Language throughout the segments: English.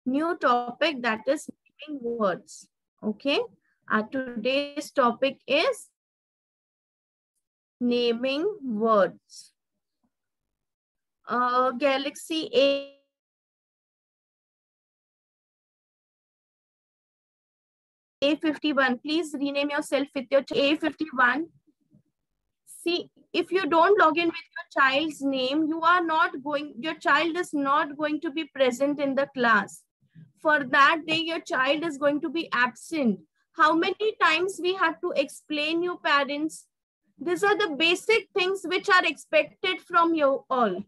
new topic, that is naming words. Okay, our today's topic is naming words. Galaxy A51, please rename yourself with your A51. See, if you don't log in with your child's name, your child is not going to be present in the class. For that day, your child is going to be absent. How many times we have to explain you parents? These are the basic things which are expected from you all.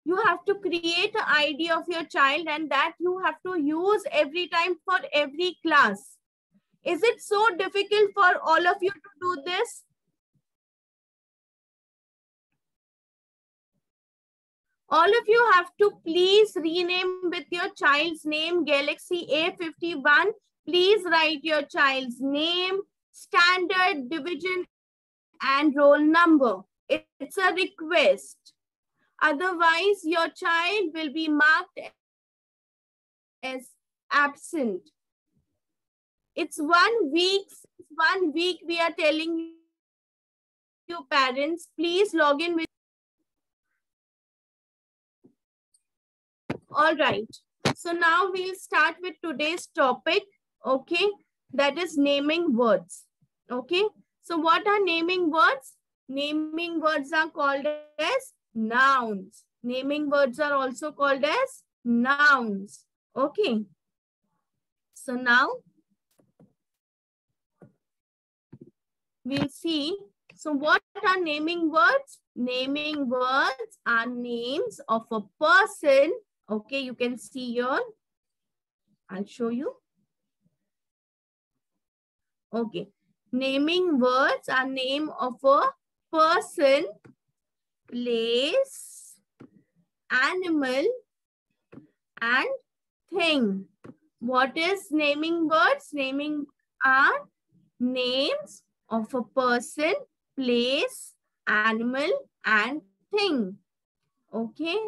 You have to create an ID of your child and that you have to use every time for every class. Is it so difficult for all of you to do this? All of you have to please rename with your child's name, Galaxy A51. Please write your child's name, standard, division, and roll number. It's a request. Otherwise, your child will be marked as absent. It's 1 week. 1 week we are telling you parents, please log in with. All right. So now we'll start with today's topic. Okay. That is naming words. Okay. So what are naming words? Naming words are called as nouns. Naming words are also called as nouns. Okay. So now we'll see. So what are naming words? Naming words are names of a person. Okay, you can see here. I'll show you. Okay. Naming words are name of a person, place, animal, and thing. What is naming words? Naming are names of a person, place, animal, and thing. Okay.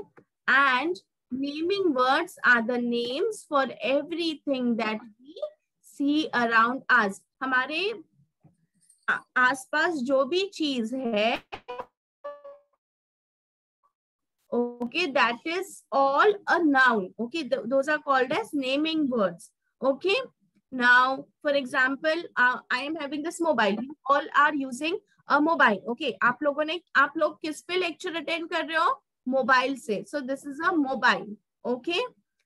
And naming words are the names for everything that we see around us. हमारे आसपास जो भी चीज है, okay, that is all a noun. Okay, those are called as naming words. Okay. Now, for example, I am having this mobile. You all are using a mobile. Okay, आप लोग किस पे lecture attend कर रहे हो? Mobile से. So this is a mobile. Okay.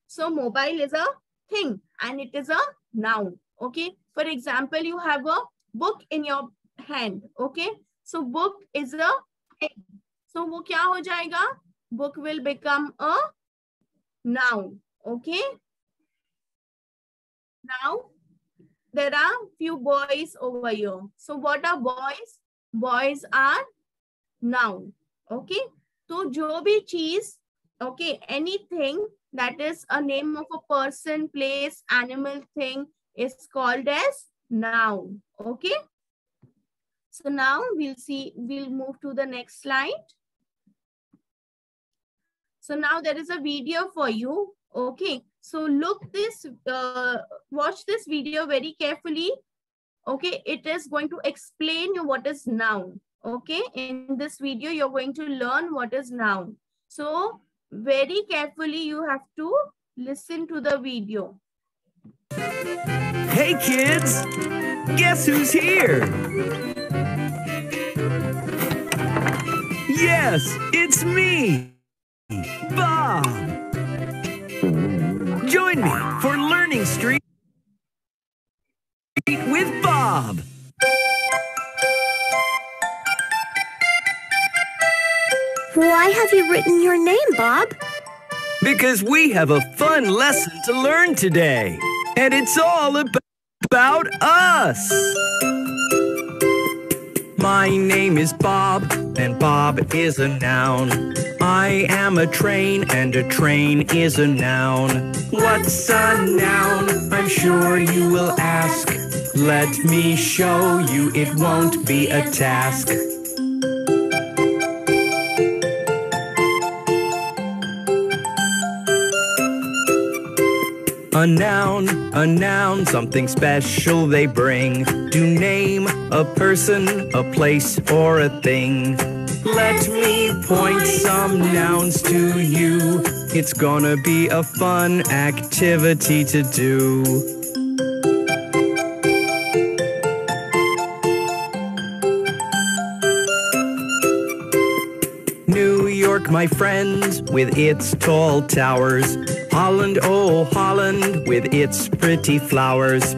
So mobile is a thing and it is a noun. Okay. For example, you have a book in your hand. Okay. So book is a thing. So वो क्या हो जाएगा? Book will become a noun. Okay. Now, there are few boys over here. So what are boys? Boys are noun. Okay. So जो भी चीज, okay, anything that is a name of a person, place, animal, thing is called as noun. Okay. So now we'll move to the next slide. So now there is a video for you. Okay. So watch this video very carefully. Okay. It is going to explain you what is noun. Okay. In this video, you're going to learn what is noun. So very carefully, you have to listen to the video. Hey kids, guess who's here? Yes, it's me, Bob. Join me for Learning Street with Bob. Why have you written your name, Bob? Because we have a fun lesson to learn today. And it's all about us. My name is Bob, and Bob is a noun. I am a train, and a train is a noun. What's a noun? I'm sure you will ask. Let me show you, it won't be a task. A noun, something special they bring to name a person, a place, or a thing. Let me point some nouns to you. It's gonna be a fun activity to do. New York, my friends, with its tall towers. Holland, oh Holland, with its pretty flowers.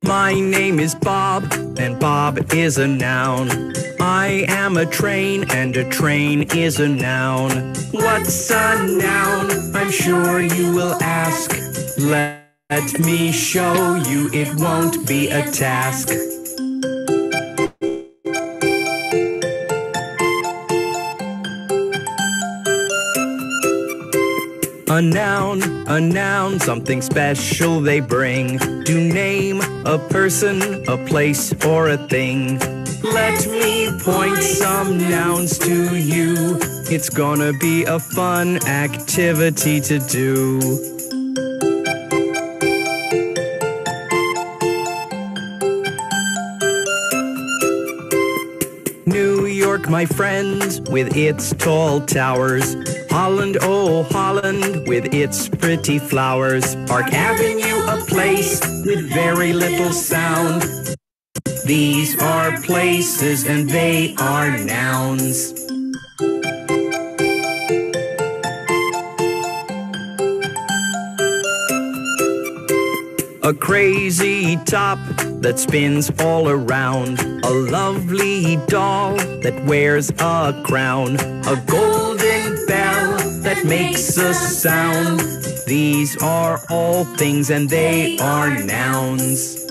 My name is Bob, and Bob is a noun. I am a train, and a train is a noun. What's a noun? I'm sure you will ask. Let me show you, it won't be a task. A noun, something special they bring to name a person, a place, or a thing. Let me point some nouns to you. It's gonna be a fun activity to do. New York, my friends, with its tall towers. Holland, oh Holland, with its pretty flowers. Park Avenue, a place with very little sound. These are places and they are nouns. A crazy top that spins all around. A lovely doll that wears a crown. A golden bell that makes a sound. These are all things and they are nouns.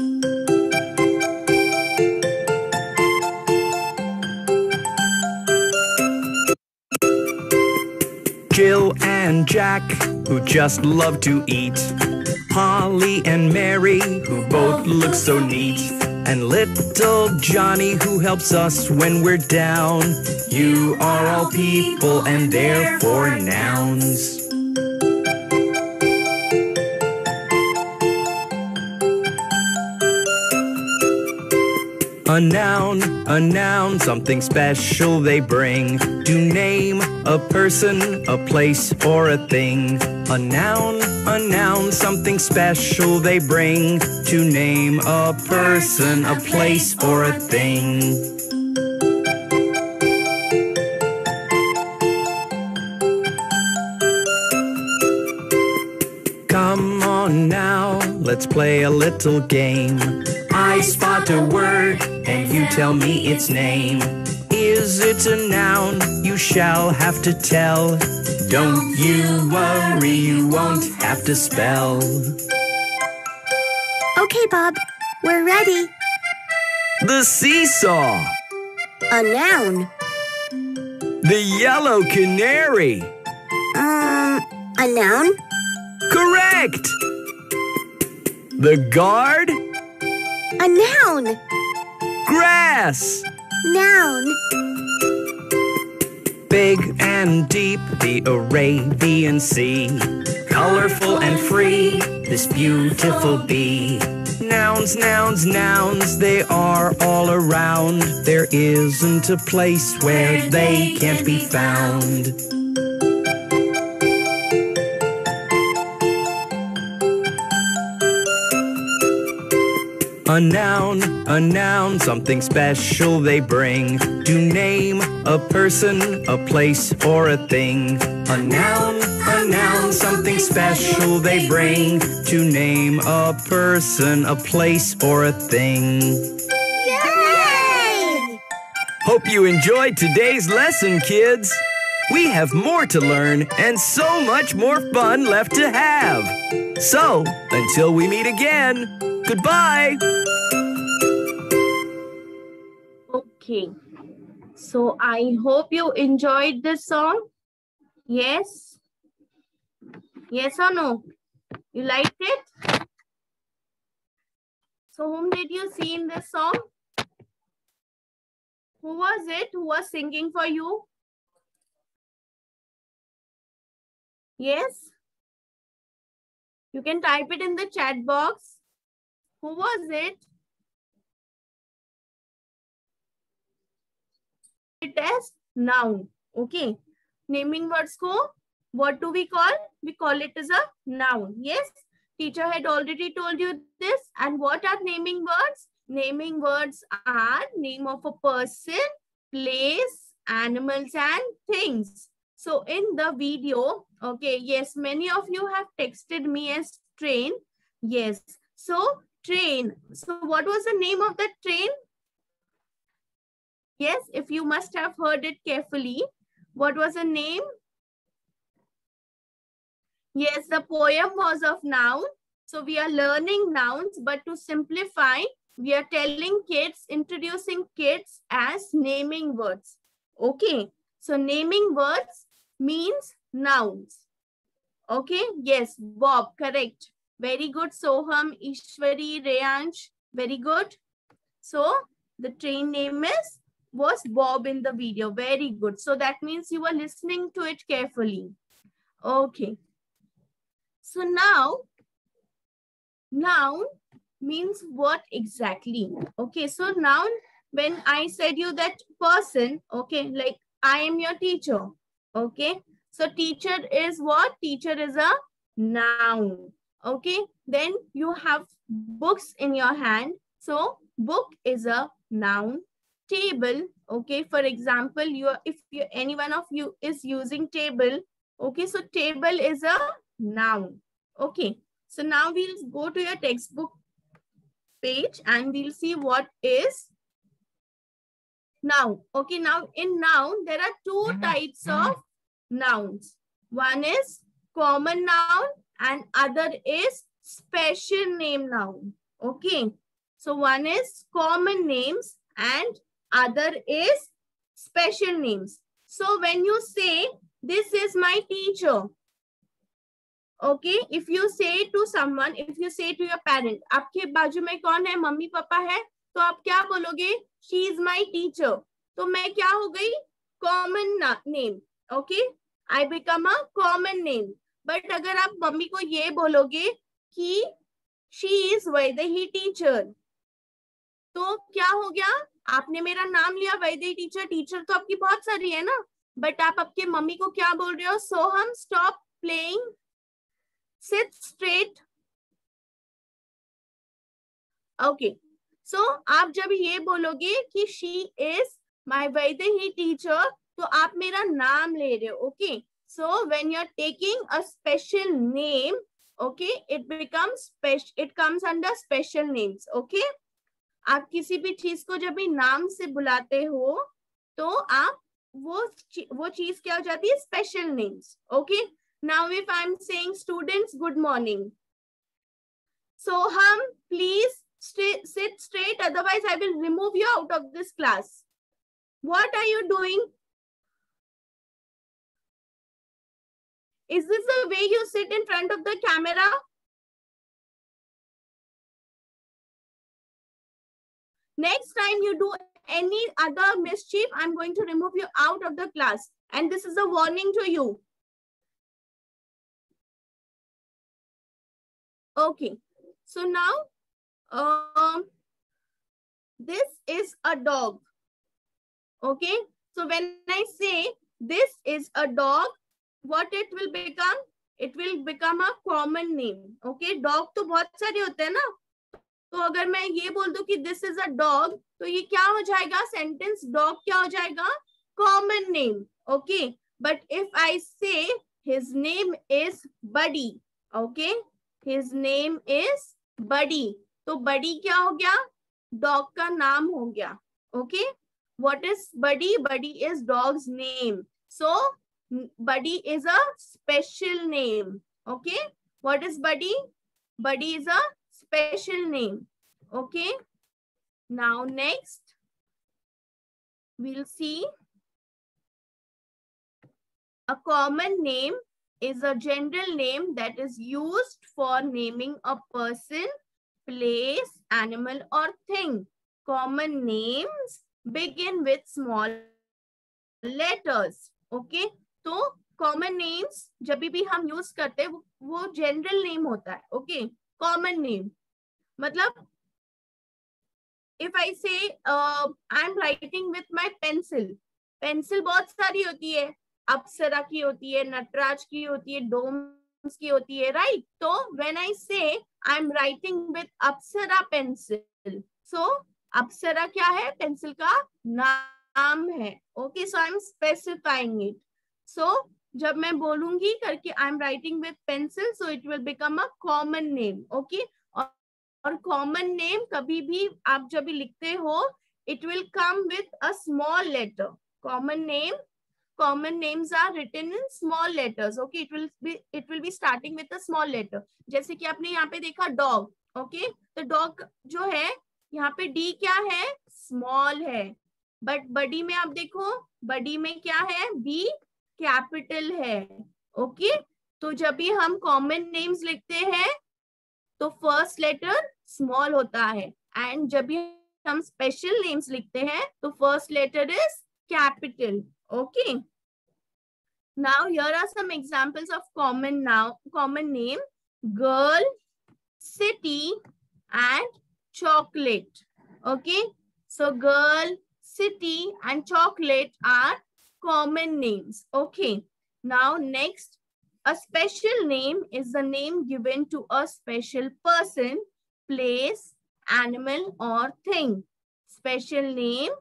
Jill and Jack, who just love to eat. Holly and Mary, who both look so neat. And little Johnny, who helps us when we're down. You are all people and therefore nouns. A noun, something special they bring to name a person, a place, or a thing. A noun, something special they bring to name a person, a place, or a thing. Come on now, let's play a little game. I spot a word and you tell me its name. Is it a noun? You shall have to tell. Don't you worry, you won't have to spell. Okay, Bob, we're ready. The seesaw. A noun. The yellow canary. A noun? Correct! The guard. A noun. Grass. Noun. Big and deep, the Arabian Sea. Colorful and free, this beautiful bee. Nouns, nouns, nouns, they are all around. There isn't a place where they can't be found. A noun, something special they bring to name a person, a place, or a thing. A noun, something special they bring to name a person, a place, or a thing. Yay! Hope you enjoyed today's lesson, kids. We have more to learn and so much more fun left to have. So, until we meet again, goodbye. Okay. So I hope you enjoyed this song. Yes? Yes or no? You liked it? So whom did you see in this song? Who was it who was singing for you? Yes? You can type it in the chat box. Who was it? It as noun. Okay. Naming words ko, what do we call? We call it as a noun. Yes. Teacher had already told you this. And what are naming words? Naming words are name of a person, place, animals, and things. So in the video, okay, yes, many of you have texted me as train. Yes. So train. So what was the name of that train? Yes, if you must have heard it carefully. What was the name? Yes, the poem was of noun. So we are learning nouns, but to simplify, we are telling kids, introducing kids as naming words. Okay, so naming words means nouns. Okay, yes, Bob, correct. Very good, Soham, Ishwari, Reyansh, very good. So the train name was Bob in the video. Very good. So that means you were listening to it carefully. Okay. So now, noun means what exactly? Okay. So noun, when I said you that person, okay, like I am your teacher. Okay. So teacher is what? Teacher is a noun. Okay. Then you have books in your hand. So book is a noun. Table, okay, for example, any one of you is using table, okay, so table is a noun. Okay, so now we'll go to your textbook page and we'll see what is noun. Okay, now in noun there are two types of nouns. One is common noun and other is special name noun. Okay, so one is common names and other is special names. So when you say, this is my teacher, okay, if you say to someone, if you say to your parent, आपके बाजू में कौन है, mummy papa है, तो आप क्या बोलोगे, she is my teacher. तो मैं क्या हो गई, common name. Okay, I become a common name. But अगर आप मम्मी को ये बोलोगे कि she is वैदेही teacher, तो क्या हो गया, आपने मेरा नाम लिया वैदेही टीचर, टीचर तो आपकी बहुत सारी है ना, बट आप आपके मम्मी को क्या बोल रहे हो, Soham stop playing, sit straight. Okay, so आप जब ये बोलोगे कि she is my Vaidehi teacher, तो आप मेरा नाम ले रहे हो. Okay, so when you are taking a special name, okay, it comes under special names. Okay, आप किसी भी चीज को जब भी नाम से बुलाते हो तो आप वो चीज क्या हो जाती है, special names. Okay, now if I am saying students good morning, Soham, please sit straight, otherwise I will remove you out of this class. What are you doing? Is this the way you sit in front of the camera? Next time you do any other mischief, I'm going to remove you out of the class. And this is a warning to you. Okay. So now, this is a dog. Okay. So when I say this is a dog, what it will become? It will become a common name. Okay. Dog तो बहुत सारे होते हैं ना. तो अगर मैं ये बोल दूं कि दिस इज अ डॉग, तो ये क्या हो जाएगा, सेंटेंस डॉग क्या हो जाएगा, common name. Okay, but if I say his name is Buddy, okay, his name is Buddy, तो बडी क्या हो गया, डॉग का नाम हो गया. Okay, what is Buddy, Buddy is dog's name, so Buddy is a special name. Okay, what is Buddy, Buddy is a special name. Okay, now next we'll see a common name is a general name that is used for naming a person, place, animal or thing. Common names begin with small letters. Okay, तो common names जब भी हम use करते हैं वो general name होता है. Okay, common name मतलब if I say I am writing with my pencil, pencil बहुत सारी होती है, अप्सरा की होती है, नटराज की होती है, डोम्स की होती है, राइट? तो when I say I am writing with Apsara pencil, so Apsara क्या है? पेंसिल का नाम है. Okay, so I am specifying it. So जब मैं बोलूंगी करके I am writing with pencil, so it will become a common name. Okay, और कॉमन नेम कभी भी आप जब भी लिखते हो it will come with a small letter. common names are written in small letters. Okay, it will be starting with a small letter. जैसे कि आपने यहाँ पे देखा dog. Okay, तो dog जो है यहाँ पे D क्या है? स्मॉल है. बट बड़ी में आप देखो, बड़ी में क्या है? B कैपिटल है. ओके, तो जब भी हम कॉमन नेम्स लिखते हैं तो फर्स्ट लेटर स्मॉल होता है, एंड जब भी हम स्पेशल नेम्स लिखते हैं तो first letter is capital. Okay, now here are some examples of common name: girl, city and chocolate. Okay, so girl, city and chocolate are common names. Okay, now next, a special name is the name given to a special person, place, animal or thing. Special name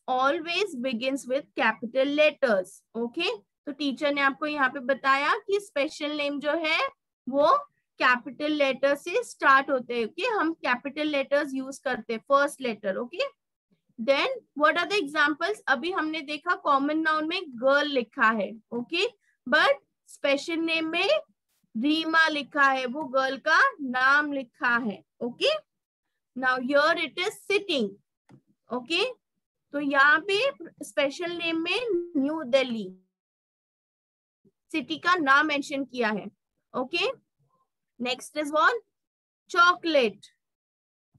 always begins with capital letters. Okay, तो teacher ने आपको यहाँ पे बताया कि special name जो है वो कैपिटल लेटर से स्टार्ट होते हैं. ओके, हम कैपिटल लेटर्स यूज करते हैं, first letter. Okay, then what are the examples? अभी हमने देखा कॉमन नाउन में गर्ल लिखा है. ओके, बट स्पेशल नेम में रीमा लिखा है, वो गर्ल का नाम लिखा है. Okay, now here it is sitting. Okay, तो यहाँ पे स्पेशल नेम में न्यू दिल्ली, सिटी का नाम मेंशन किया है. Okay, next is what? Chocolate.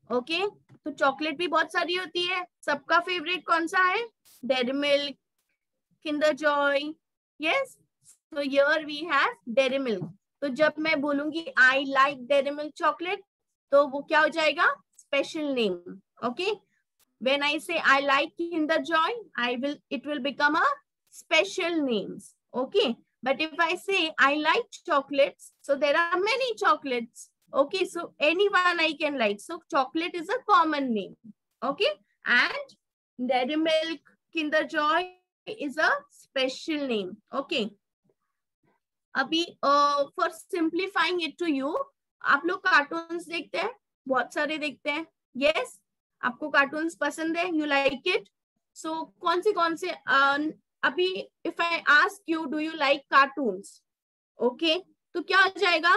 Okay, तो चॉकलेट भी बहुत सारी होती है. सबका फेवरेट कौन सा है? Dairy milk, Kinder Joy. Yes, so here we have dairy milk. तो जब मैं बोलूंगी I like dairy milk chocolate, तो वो क्या हो जाएगा? Special name. Okay, when I say I like Kinder Joy, it will become a special names. Okay, but if I say I like chocolates, so there are many chocolates. Okay, so anyone I can like. So chocolate is a common name. Okay, and dairy milk, Kinder Joy is a special name. Okay, अभी for simplifying it to you, आप लोग cartoons देखते हैं? बहुत सारे देखते हैं. Yes, आपको कार्टून्स पसंद है, यू लाइक इट. सो कौन से अभी if I ask you do you like cartoons, okay, तो क्या हो जाएगा?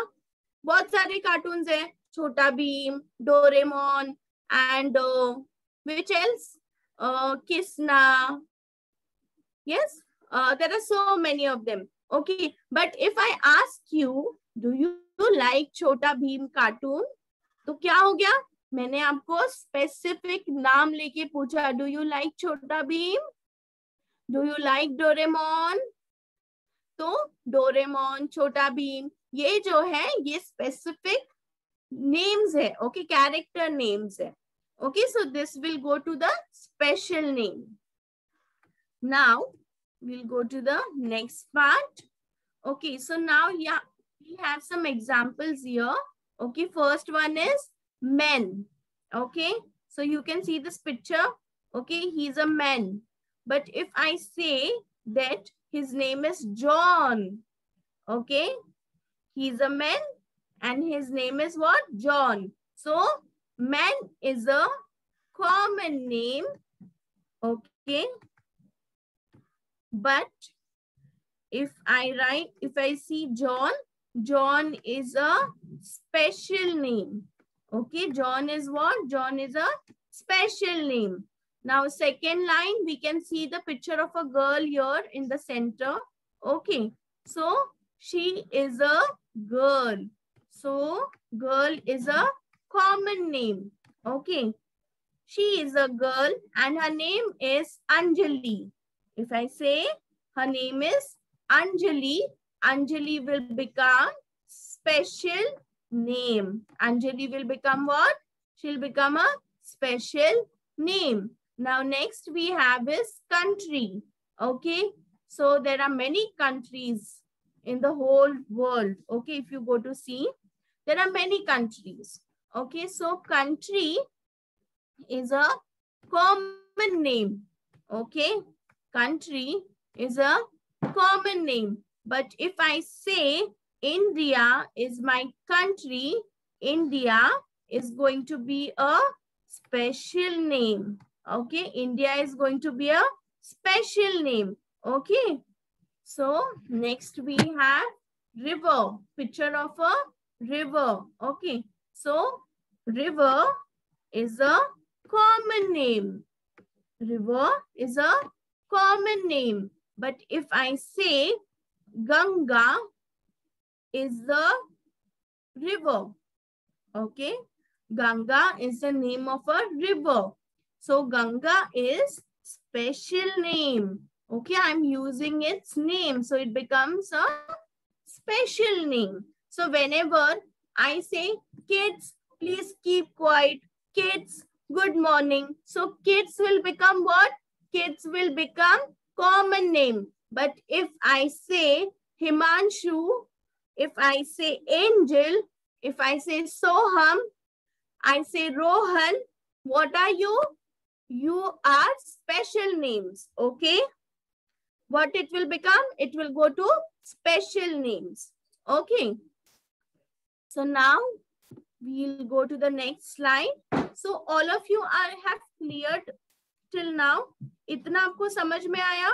बहुत सारे कार्टून्स है, छोटा Bhim, Doraemon and which else, Kisna. Yes, there are so many of them. Okay, but if I ask you, do you like छोटा भीम कार्टून, तो क्या हो गया? मैंने आपको स्पेसिफिक नाम लेके पूछा. Do you like Chhota Bheem? Do you like Doraemon? तो डोरेमोन, छोटा भीम, ये जो है ये स्पेसिफिक नेम्स है. ओके, कैरेक्टर नेम्स है. Okay, so this will go to the special name. Now we'll go to the next part. Okay, so now yeah, we have some examples here. Okay, first one is men. Okay, so you can see this picture. Okay, he's a man. But if I say that his name is John, okay, he's a man and his name is what? John. So man is a common name. Okay, but if I see John, John is a special name. Okay, John is what? John is a special name. Now, second line, we can see the picture of a girl here in the center. Okay, so she is a girl. So girl is a common name. Okay, she is a girl and her name is Anjali. If I say her name is Anjali, Anjali will become special name. Anjali will become what? She'll become a special name. Now next we have is country. Okay. So there are many countries in the whole world. Okay. If you go to see, there are many countries. Okay. So country is a common name. Okay. Country is a common name. But if I say India is my country, India is going to be a special name. Okay. India is going to be a special name. Okay. So next we have river. Picture of a river. Okay. So river is a common name. River is a common name. But if I say Ganga is the river, okay? Ganga is the name of a river. So Ganga is special name. Okay, I'm using its name. So it becomes a special name. So whenever I say kids, please keep quiet. Kids, good morning. So kids will become what? Kids will become common name. But if I say Himanshu, if I say Angel, if I say Soham, I say Rohan, what are you? You are special names, okay? What it will become? It will go to special names, okay? So now we'll go to the next slide. So all of you have cleared till now. इतना आपको समझ में आया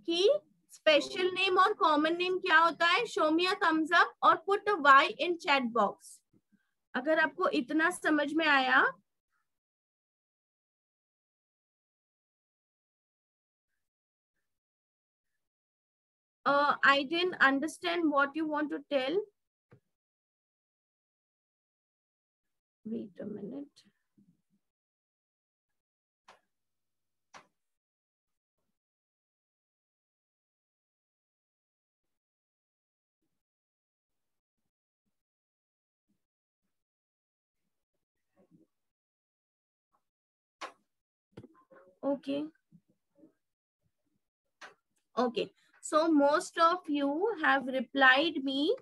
कि special name और common name क्या होता है? Show me a thumbs up और put a Y in chat box अगर आपको इतना समझ में आया. I didn't understand what you want to tell. Wait a minute. Okay. Okay. So most of you have replied me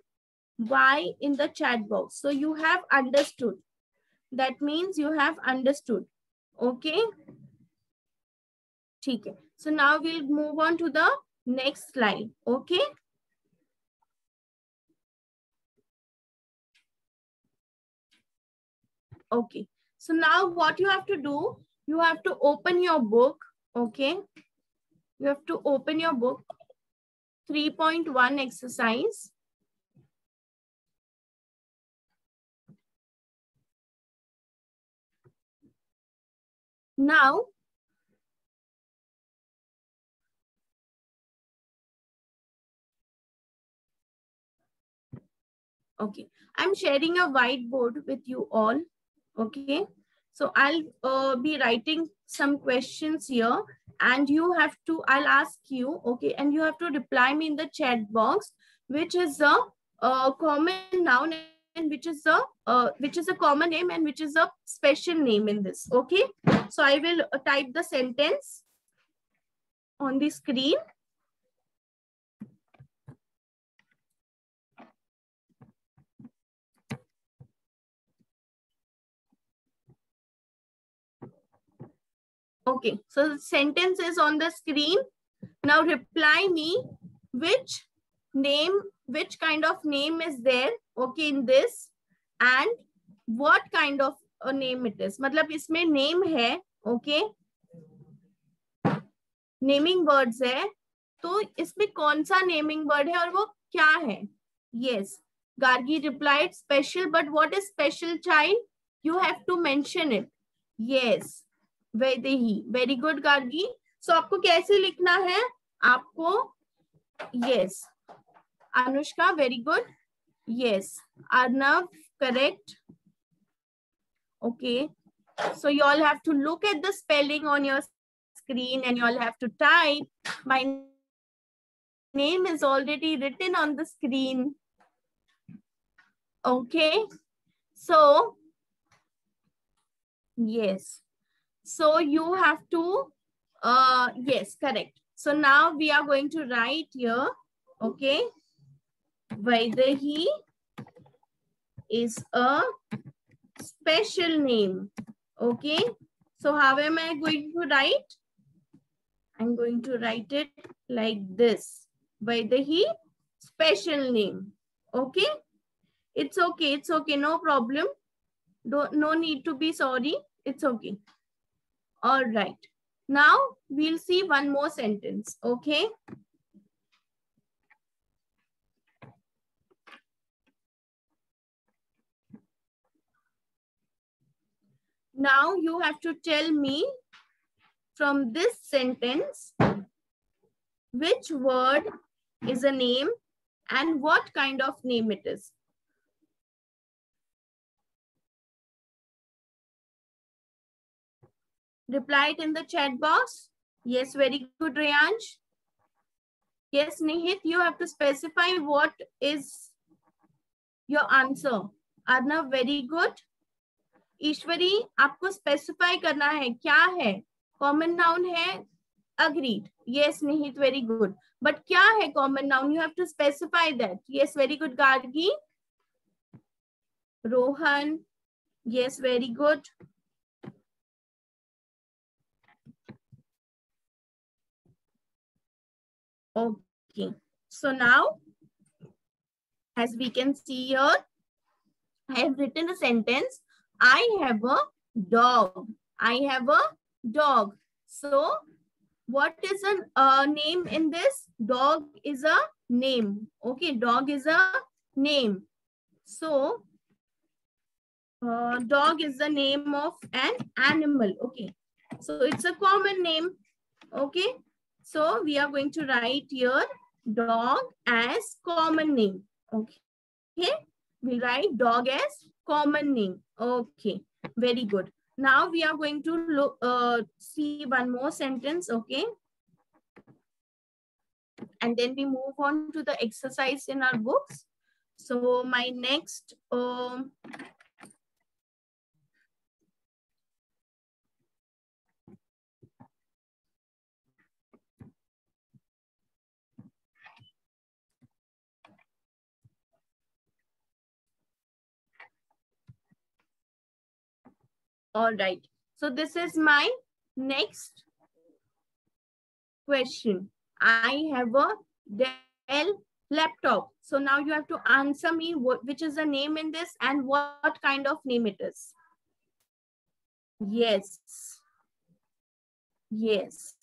why in the chat box. So you have understood. That means you have understood. Okay. Okay. So now we'll move on to the next slide. Okay. Okay. So now what you have to do, you have to open your book. Okay. You have to open your book. 3.1 exercise. Now, okay, I'm sharing a whiteboard with you all. Okay, so I'll be writing some questions here and you have to, I'll ask you, okay, and you have to reply me in the chat box, which is the common noun and which is a common name and which is a special name in this. Okay, so I will type the sentence on the screen. Okay, so the sentence is on the screen. Now reply me which name, which kind of name is there, okay, in this, and what kind of a name it is. मतलब इसमें name है, okay, naming words है, तो इसमें कौन सा naming word है और वो क्या है? Yes, Gargi replied special, but what is special, child? You have to mention it. Yes, very good, Gargi. So आपको कैसे लिखना है? आपको, yes, Anushka, very good. Yes, Arnav, correct. Okay, so you all have to look at the spelling on your screen and you all have to type. My name is already written on the screen. Okay. So, yes. So you have to, yes, correct. So now we are going to write here, okay. Vaidehi is a special name, okay. So how am I going to write? I'm going to write it like this. Vaidehi, special name, okay. It's okay, no problem. No need to be sorry, it's okay. All right. Now we'll see one more sentence, okay? Now you have to tell me from this sentence which word is a name and what kind of name it is. Reply it in the chat box. Yes, very good, Rayansh. Yes, Nihit, you have to specify what is your answer. Arnav, very good. ईश्वरी, आपको specify करना है क्या है. Common noun है. Agreed. Yes, Nihit, very good. But क्या है common noun? You have to specify that. Yes, very good, Gargi. Rohan. Yes, very good. Okay. So now, as we can see here, I have written a sentence. I have a dog. I have a dog. So, what is a name in this? Dog is a name. Okay, dog is a name. So, dog is the name of an animal. Okay, so it's a common name. Okay, so we are going to write here dog as common name. Okay, we'll write dog as common name. Okay, very good. Now we are going to look, see one more sentence. Okay, and then we move on to the exercise in our books. So my next all right. So this is my next question. I have a Dell laptop. So now you have to answer me which is the name in this and what kind of name it is. Yes. Yes.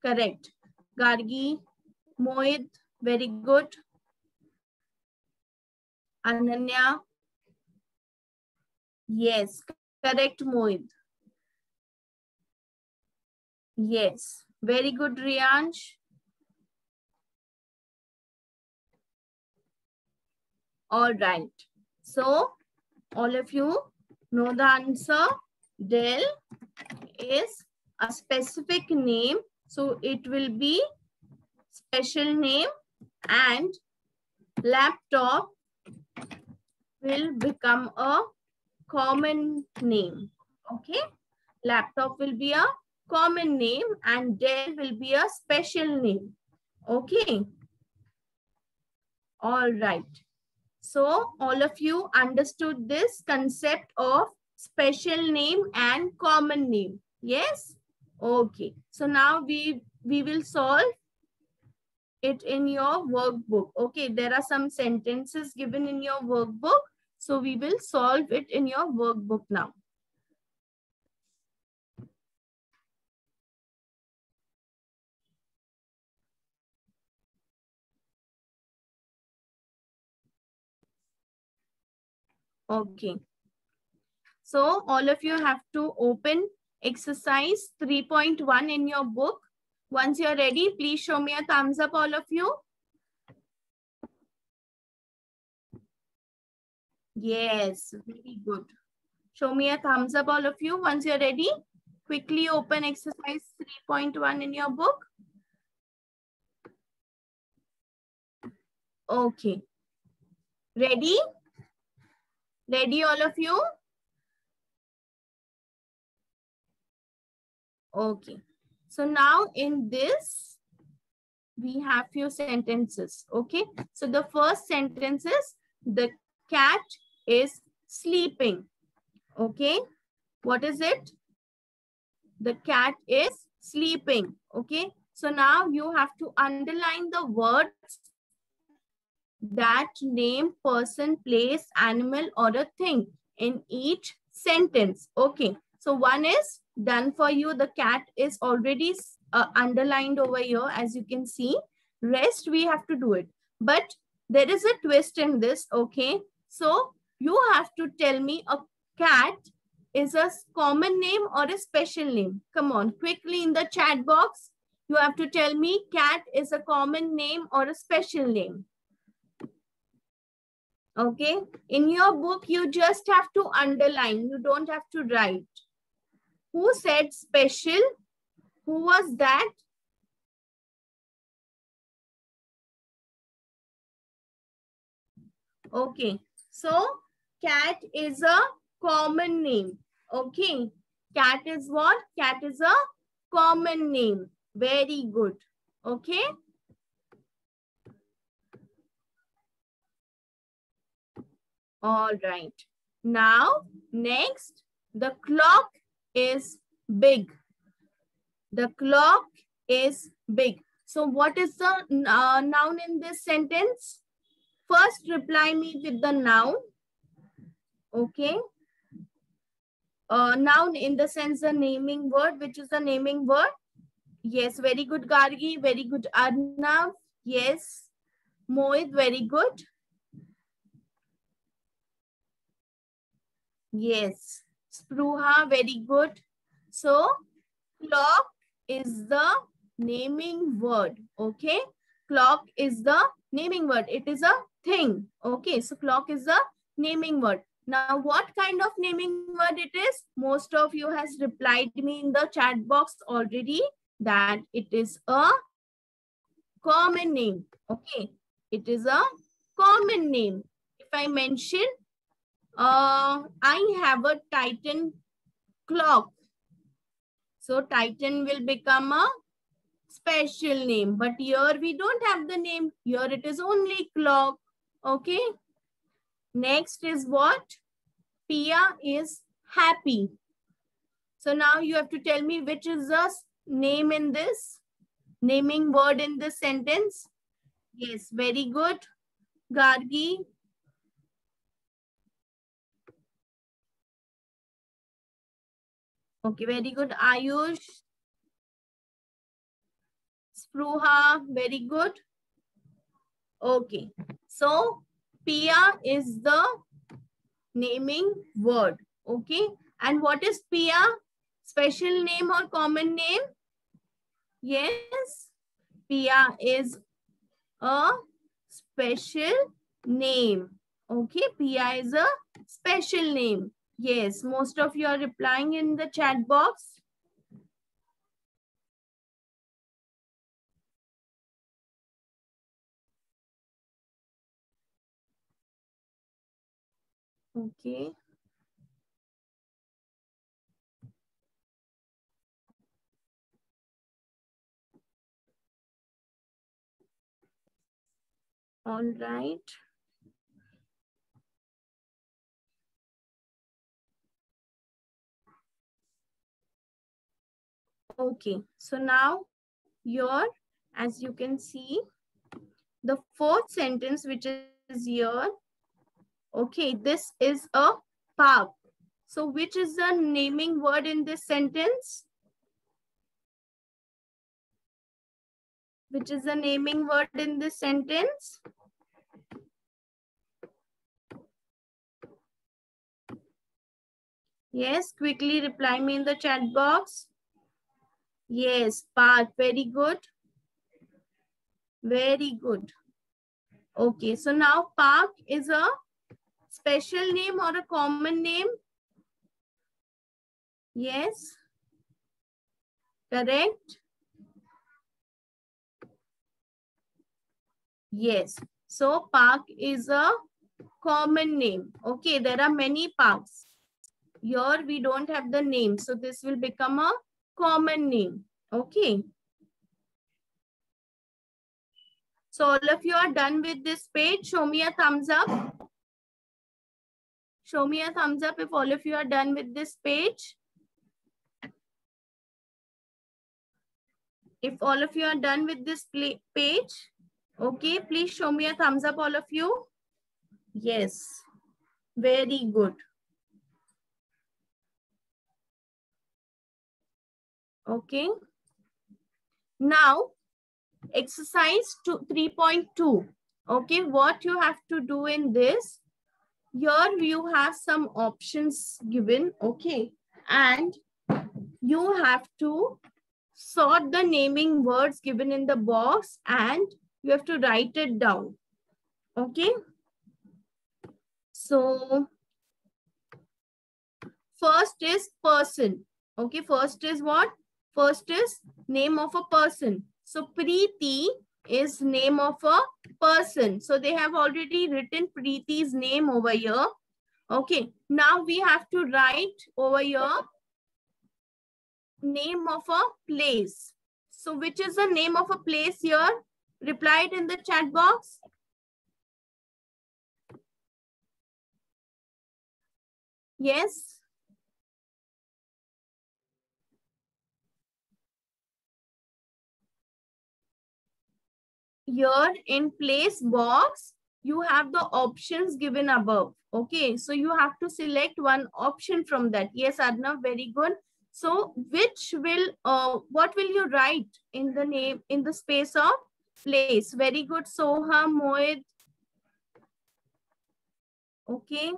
Correct. Gargi, Mohit, very good. Ananya. Yes. Correct, Mohit. Yes. Very good, Riyansh. All right. So, all of you know the answer. Dell is a specific name. So, it will be special name and laptop will become a common name. Okay. Laptop will be a common name and Dell will be a special name. Okay. All right. So all of you understood this concept of special name and common name. Yes? Okay. So now we will solve it in your workbook. Okay. There are some sentences given in your workbook. So we will solve it in your workbook now. Okay. So all of you have to open exercise 3.1 in your book. Once you're ready, please show me a thumbs up, all of you. Yes, very good. Show me a thumbs up, all of you. Once you're ready, quickly open exercise 3.1 in your book. Okay. Ready? Ready, all of you? Okay. So now in this, we have few sentences. Okay. So the first sentence is the cat is sleeping. Okay. What is it? The cat is sleeping. Okay. So now you have to underline the words that name, person, place, animal, or a thing in each sentence. Okay. So one is done for you. The cat is already underlined over here, as you can see. Rest we have to do it. But there is a twist in this. Okay. So you have to tell me a cat is a common name or a special name. Come on, quickly in the chat box. You have to tell me cat is a common name or a special name. Okay. In your book, you just have to underline. You don't have to write. Who said special? Who was that? Okay. So, cat is a common name. Okay. Cat is what? Cat is a common name. Very good. Okay. All right. Now, next, the clock is big. The clock is big. So what is the noun in this sentence? First, reply me with the noun. Okay. Noun in the sense the naming word. Which is the naming word? Yes, very good, Gargi. Very good, Arnav. Yes. Mohit, very good. Yes. Spruha, very good. So, clock is the naming word. Okay. Clock is the naming word. It is a thing. Okay. So, clock is the naming word. Now, what kind of naming word it is? Most of you has replied me in the chat box already that it is a common name. Okay. It is a common name. If I mention, I have a Titan clock. So Titan will become a special name. But here we don't have the name. Here it is only clock. Okay. Next is what? Pia is happy. So now you have to tell me which is the name in this, naming word in this sentence. Yes, very good. Gargi. Okay, very good. Ayush. Spruha, very good. Okay. So, Pia is the naming word. Okay. And what is Pia? Special name or common name? Yes. Pia is a special name. Okay. Pia is a special name. Yes. Most of you are replying in the chat box. Okay. All right. Okay. So now here, as you can see, the fourth sentence, which is here. Okay, this is a park. So which is the naming word in this sentence? Which is the naming word in this sentence? Yes, quickly reply me in the chat box. Yes, park. Very good. Very good. Okay, so now park is a special name or a common name? Yes. Correct? Yes. So park is a common name. Okay, there are many parks. Here we don't have the name. So this will become a common name. Okay. So all of you are done with this page. Show me a thumbs up. Show me a thumbs up if all of you are done with this page. If all of you are done with this page, okay, please show me a thumbs up, all of you. Yes, very good. Okay. Now, exercise 3.2. Okay, what you have to do in this, here you have some options given, okay, and you have to sort the naming words given in the box and you have to write it down. Okay. So first is person. Okay. First is what? First is name of a person. So Preeti is name of a person. So they have already written Preeti's name over here. Okay. Now we have to write over here name of a place. So which is the name of a place here? Reply it in the chat box. Yes. Here in place box, you have the options given above. Okay, so you have to select one option from that. Yes, Arnav, very good. So which will, what will you write in the name, in the space of place? Very good, Soha, Mohit. Okay.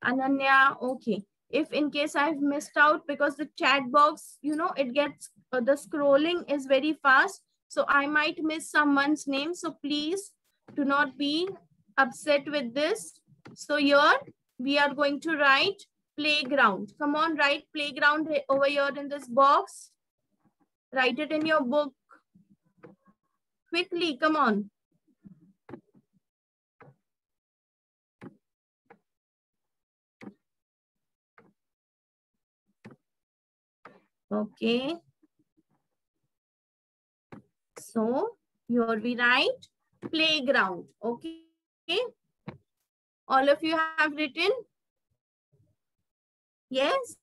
Ananya, okay. If in case I've missed out because the chat box, you know, it gets, the scrolling is very fast. So I might miss someone's name. So please do not be upset with this. So here we are going to write playground. Come on, write playground over here in this box. Write it in your book. Quickly, come on. Okay. So here we write playground. Okay. All of you have written? Yes.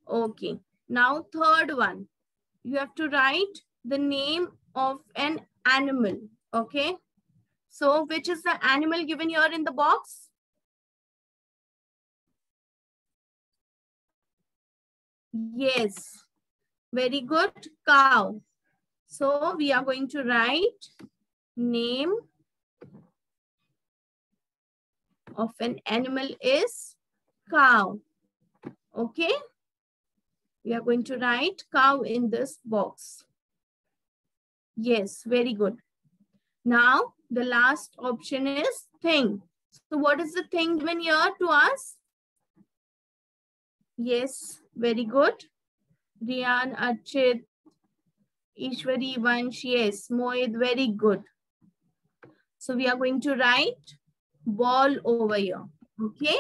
Okay. Now third one. You have to write the name of an animal. Okay. So which is the animal given here in the box? Yes. Very good. Cow. So we are going to write name of an animal is cow. Okay. We are going to write cow in this box. Yes, very good. Now the last option is thing. So what is the thing given here to us? Yes, very good. Riyan, Archit, Ishwari, Vansh, yes, Mohit, very good. So we are going to write ball over here. Okay.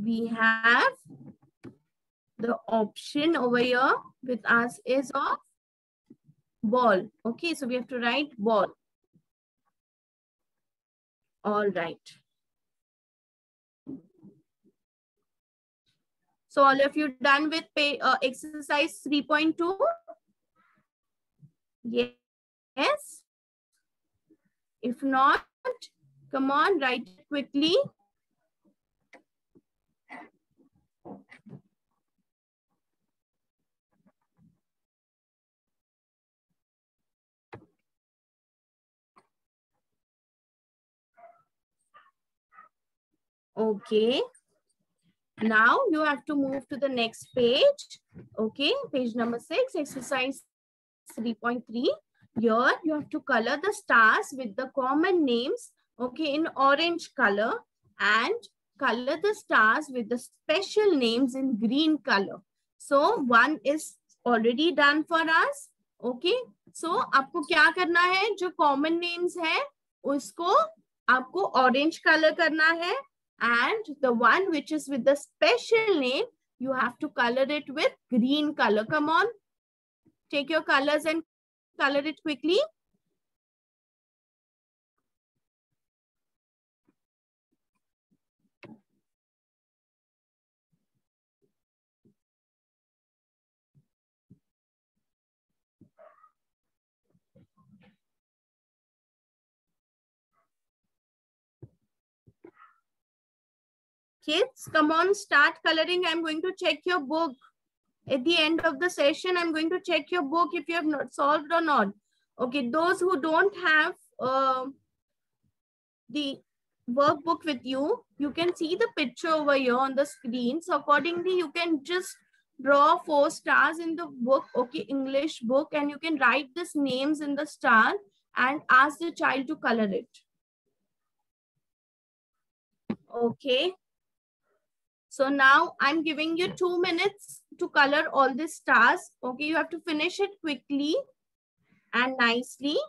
We have the option over here with us is of ball. Okay. So we have to write ball. All right. So all of you done with exercise 3.2? Yes. If not, come on, write it quickly. Okay. Now you have to move to the next page. Okay, page number 6, exercise 3.3. Here you have to color the stars with the common names, okay, in orange color, and color the stars with the special names in green color. So one is already done for us. Okay, so आपको क्या करना है, जो common names है उसको आपको orange colour करना है, and the one which is with the special name, you have to color it with green color. Come on, take your colors and color it quickly. Kids, come on, start coloring. I'm going to check your book. At the end of the session, I'm going to check your book if you have not solved or not. Okay, those who don't have the workbook with you, you can see the picture over here on the screen. So accordingly, you can just draw 4 stars in the book, okay, English book, and you can write these names in the star and ask the child to color it. Okay. So now I'm giving you 2 minutes to color all these stars. Okay, you have to finish it quickly and nicely.